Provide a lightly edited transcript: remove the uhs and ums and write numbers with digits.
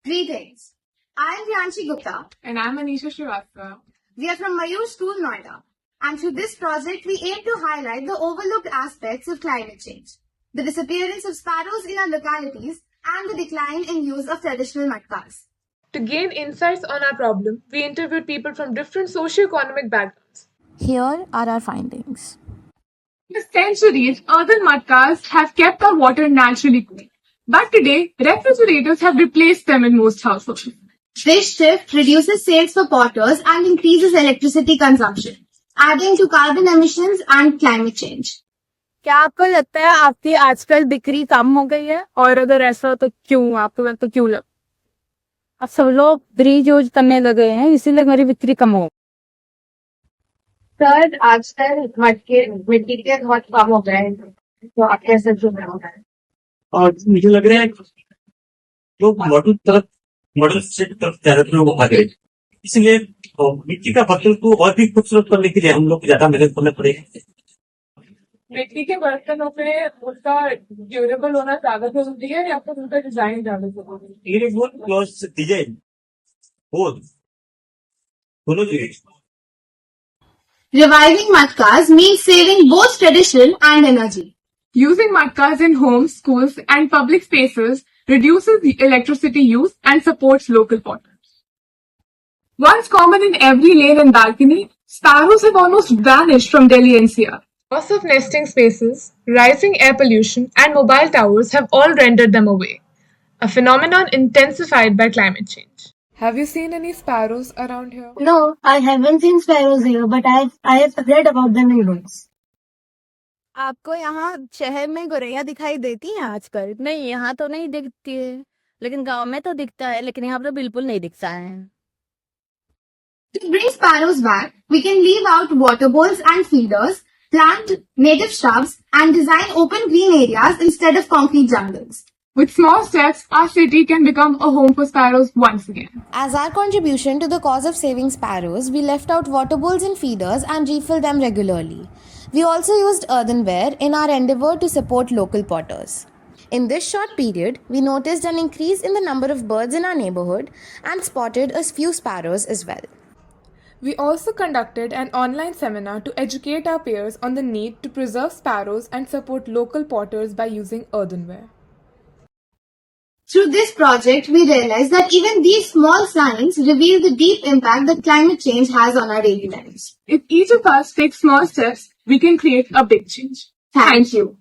Greetings. I am Vyanshi Gupta. And I'm Anisha Srivastava. We are from Mayur School, Noida. And through this project, we aim to highlight the overlooked aspects of climate change, the disappearance of sparrows in our localities, and the decline in use of traditional mud cars. To gain insights on our problem, we interviewed people from different socio-economic backgrounds. Here are our findings. For centuries, earthen mud cars have kept our water naturally cool. But today, refrigerators have replaced them in most households. This shift reduces sales for potters and increases electricity consumption, adding to carbon emissions and climate change. क्या आपको लगता है आपकी आजकल बिक्री कम हो गई है? और अगर ऐसा हो तो क्यों? आपको तो क्यों लग? अब सब लोग ब्रिज यूज करने लगे हैं, इसीलिए मेरी बिक्री कम हो। सर, आजकल मिट्टी के बहुत कम हो गए हैं, तो आप कैसे जुड़े? और मुझे लग रहा है लोग मॉडल से तरफ ज्यादातर लोग आ गए, इसलिए मिट्टी का बर्तन को और भी खूबसूरत करने के लिए हम लोग ज्यादा मेहनत करना पड़ेगा। मिट्टी के बर्तनों पे उसका ड्यूरेबल होना ज्यादा जरूरी है या फिर उनका डिजाइन ज्यादा जरूरी है? ड्यूरेबल प्लस डिजाइन दोनों चीजें। Reviving mud cars means saving both tradition and energy. Using mud cars in homes, schools, and public spaces reduces the electricity use and supports local potters. Once common in every lane and balcony, sparrows have almost vanished from Delhi NCR. Loss of nesting spaces, rising air pollution, and mobile towers have all rendered them away, a phenomenon intensified by climate change. Have you seen any sparrows around here? No, I haven't seen sparrows here, but I have read about them in books. आपको यहाँ शहर में गोरैया दिखाई देती हैं आजकल? नहीं, यहाँ तो नहीं दिखती है, लेकिन गांव में तो दिखता है, लेकिन यहाँ तो बिल्कुल नहीं दिखता है। To bring sparrows back, we can leave out water bowls and feeders, plant native shrubs, and design open green areas instead of concrete jungles. With small steps, our city can become a home for sparrows once again. As our contribution to the cause of saving sparrows, we left out water bowls and feeders and refilled them regularly. We also used earthenware in our endeavor to support local potters. In this short period, we noticed an increase in the number of birds in our neighborhood and spotted a few sparrows as well. We also conducted an online seminar to educate our peers on the need to preserve sparrows and support local potters by using earthenware. Through this project, we realized that even these small signs reveal the deep impact that climate change has on our daily lives. If each of us takes small steps, we can create a big change. Thank you.